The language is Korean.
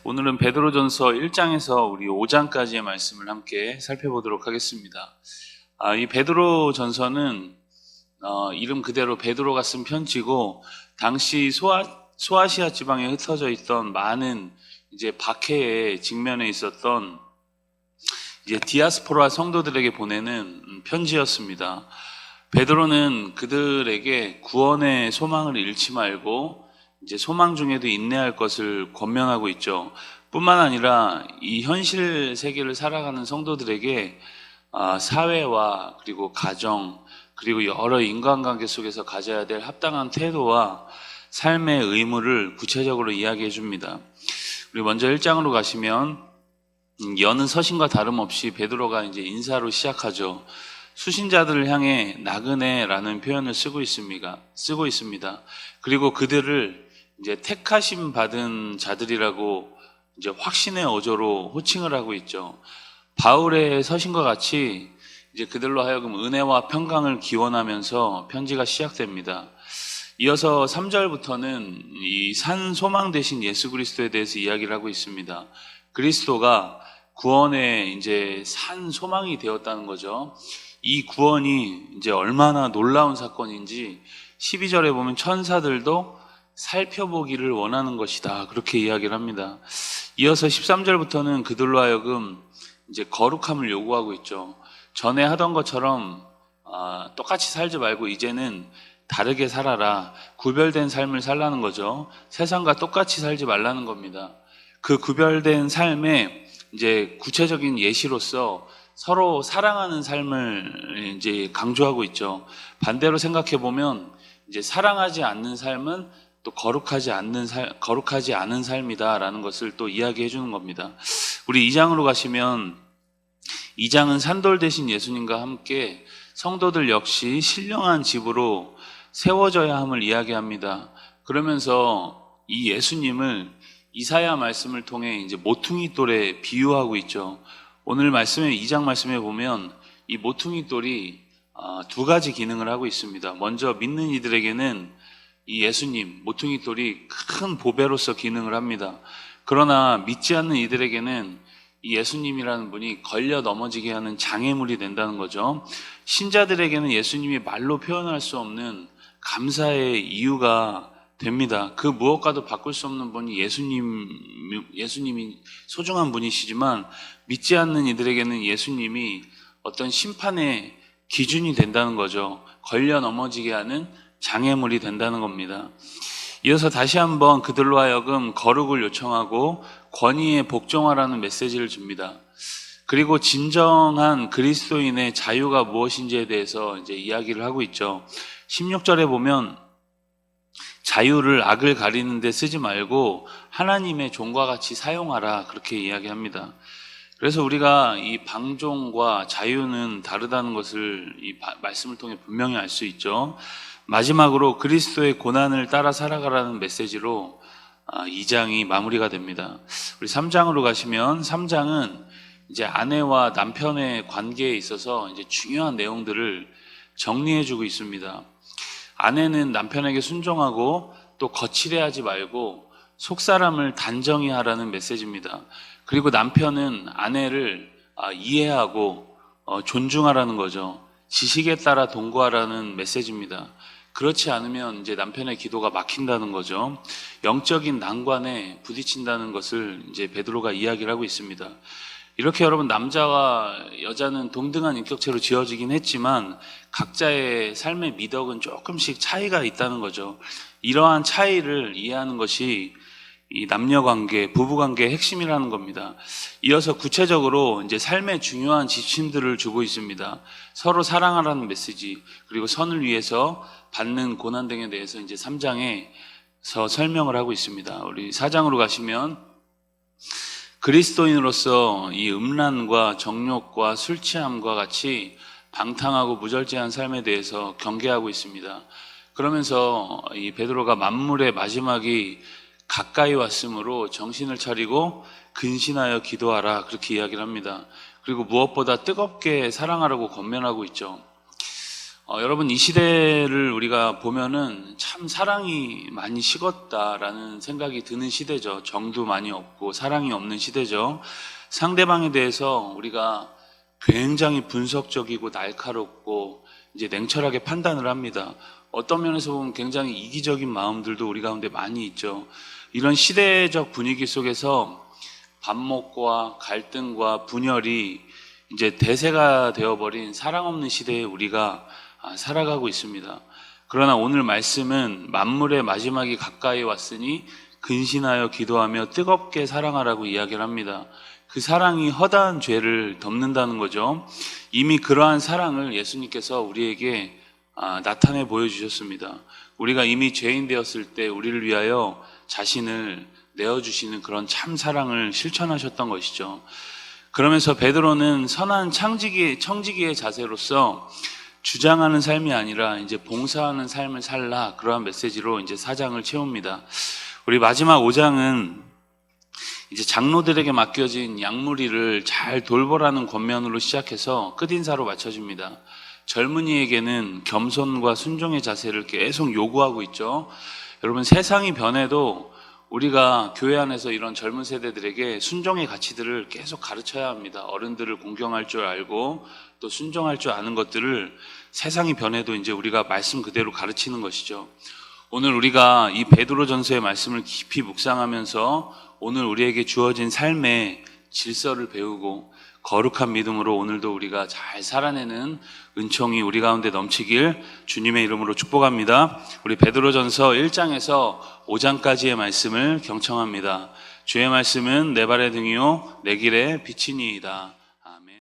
오늘은 베드로전서 1장에서 우리 5장까지의 말씀을 함께 살펴보도록 하겠습니다. 이 베드로전서는 이름 그대로 베드로가 쓴 편지고, 당시 소아시아 지방에 흩어져 있던 많은 이제 박해에 직면해 있었던 이제 디아스포라 성도들에게 보내는 편지였습니다. 베드로는 그들에게 구원의 소망을 잃지 말고 이제 소망 중에도 인내할 것을 권면하고 있죠. 뿐만 아니라 이 현실 세계를 살아가는 성도들에게 사회와 그리고 가정 그리고 여러 인간관계 속에서 가져야 될 합당한 태도와 삶의 의무를 구체적으로 이야기해 줍니다. 우리 먼저 1장으로 가시면 여는 서신과 다름없이 베드로가 이제 인사로 시작하죠. 수신자들을 향해 나그네라는 표현을 쓰고 있습니다. 그리고 그들을 이제 택하심 받은 자들이라고 이제 확신의 어조로 호칭을 하고 있죠. 바울의 서신과 같이 이제 그들로 하여금 은혜와 평강을 기원하면서 편지가 시작됩니다. 이어서 3절부터는 이 산 소망 되신 예수 그리스도에 대해서 이야기를 하고 있습니다. 그리스도가 구원의 이제 산 소망이 되었다는 거죠. 이 구원이 이제 얼마나 놀라운 사건인지 12절에 보면 천사들도 살펴보기를 원하는 것이다, 그렇게 이야기를 합니다. 이어서 13절부터는 그들로 하여금 이제 거룩함을 요구하고 있죠. 전에 하던 것처럼 똑같이 살지 말고 이제는 다르게 살아라, 구별된 삶을 살라는 거죠. 세상과 똑같이 살지 말라는 겁니다. 그 구별된 삶에 이제 구체적인 예시로서 서로 사랑하는 삶을 이제 강조하고 있죠. 반대로 생각해 보면 이제 사랑하지 않는 삶은 또 거룩하지 않은 삶이다라는 것을 또 이야기해 주는 겁니다. 우리 2장으로 가시면 2장은 산돌 되신 예수님과 함께 성도들 역시 신령한 집으로 세워져야 함을 이야기합니다. 그러면서 이 예수님을 이사야 말씀을 통해 이제 모퉁이 돌에 비유하고 있죠. 오늘 말씀에 2장 말씀에 보면 이 모퉁이 돌이 두 가지 기능을 하고 있습니다. 먼저 믿는 이들에게는 이 예수님 모퉁이 돌이 큰 보배로서 기능을 합니다. 그러나 믿지 않는 이들에게는 이 예수님이라는 분이 걸려 넘어지게 하는 장애물이 된다는 거죠. 신자들에게는 예수님이 말로 표현할 수 없는 감사의 이유가 됩니다. 그 무엇과도 바꿀 수 없는 분이 예수님이 소중한 분이시지만, 믿지 않는 이들에게는 예수님이 어떤 심판의 기준이 된다는 거죠. 걸려 넘어지게 하는 장애물이 된다는 겁니다. 이어서 다시 한번 그들로 하여금 거룩을 요청하고 권위에 복종하라는 메시지를 줍니다. 그리고 진정한 그리스도인의 자유가 무엇인지에 대해서 이제 이야기를 하고 있죠. 16절에 보면 자유를 악을 가리는 데 쓰지 말고 하나님의 종과 같이 사용하라, 그렇게 이야기합니다. 그래서 우리가 이 방종과 자유는 다르다는 것을 이 말씀을 통해 분명히 알 수 있죠. 마지막으로 그리스도의 고난을 따라 살아가라는 메시지로 2장이 마무리가 됩니다. 우리 3장으로 가시면 3장은 이제 아내와 남편의 관계에 있어서 이제 중요한 내용들을 정리해주고 있습니다. 아내는 남편에게 순종하고 또 거칠해하지 말고 속사람을 단정히 하라는 메시지입니다. 그리고 남편은 아내를 이해하고 존중하라는 거죠. 지식에 따라 동거하라는 메시지입니다. 그렇지 않으면 이제 남편의 기도가 막힌다는 거죠. 영적인 난관에 부딪힌다는 것을 이제 베드로가 이야기를 하고 있습니다. 이렇게 여러분, 남자와 여자는 동등한 인격체로 지어지긴 했지만 각자의 삶의 미덕은 조금씩 차이가 있다는 거죠. 이러한 차이를 이해하는 것이 이 남녀관계, 부부관계의 핵심이라는 겁니다. 이어서 구체적으로 이제 삶의 중요한 지침들을 주고 있습니다. 서로 사랑하라는 메시지, 그리고 선을 위해서 받는 고난 등에 대해서 이제 3장에서 설명을 하고 있습니다. 우리 4장으로 가시면 그리스도인으로서 이 음란과 정욕과 술 취함과 같이 방탕하고 무절제한 삶에 대해서 경계하고 있습니다. 그러면서 이 베드로가 만물의 마지막이 가까이 왔으므로 정신을 차리고 근신하여 기도하라, 그렇게 이야기를 합니다. 그리고 무엇보다 뜨겁게 사랑하라고 권면하고 있죠. 여러분, 이 시대를 우리가 보면은 참 사랑이 많이 식었다라는 생각이 드는 시대죠. 정도 많이 없고 사랑이 없는 시대죠. 상대방에 대해서 우리가 굉장히 분석적이고 날카롭고 이제 냉철하게 판단을 합니다. 어떤 면에서 보면 굉장히 이기적인 마음들도 우리 가운데 많이 있죠. 이런 시대적 분위기 속에서 반목과 갈등과 분열이 이제 대세가 되어버린 사랑 없는 시대에 우리가 살아가고 있습니다. 그러나 오늘 말씀은 만물의 마지막이 가까이 왔으니 근신하여 기도하며 뜨겁게 사랑하라고 이야기를 합니다. 그 사랑이 허다한 죄를 덮는다는 거죠. 이미 그러한 사랑을 예수님께서 우리에게 나타내 보여주셨습니다. 우리가 이미 죄인 되었을 때 우리를 위하여 자신을 내어주시는 그런 참 사랑을 실천하셨던 것이죠. 그러면서 베드로는 선한 청지기의 자세로서 주장하는 삶이 아니라 이제 봉사하는 삶을 살라, 그러한 메시지로 이제 4장을 채웁니다. 우리 마지막 5장은 이제 장로들에게 맡겨진 양무리를 잘 돌보라는 권면으로 시작해서 끝인사로 마쳐집니다. 젊은이에게는 겸손과 순종의 자세를 계속 요구하고 있죠. 여러분, 세상이 변해도 우리가 교회 안에서 이런 젊은 세대들에게 순종의 가치들을 계속 가르쳐야 합니다. 어른들을 공경할 줄 알고 또 순종할 줄 아는 것들을 세상이 변해도 이제 우리가 말씀 그대로 가르치는 것이죠. 오늘 우리가 이 베드로전서의 말씀을 깊이 묵상하면서 오늘 우리에게 주어진 삶의 질서를 배우고 거룩한 믿음으로 오늘도 우리가 잘 살아내는 은총이 우리 가운데 넘치길 주님의 이름으로 축복합니다. 우리 베드로전서 1장에서 5장까지의 말씀을 경청합니다. 주의 말씀은 내 발의 등이요 내 길의 빛이니이다.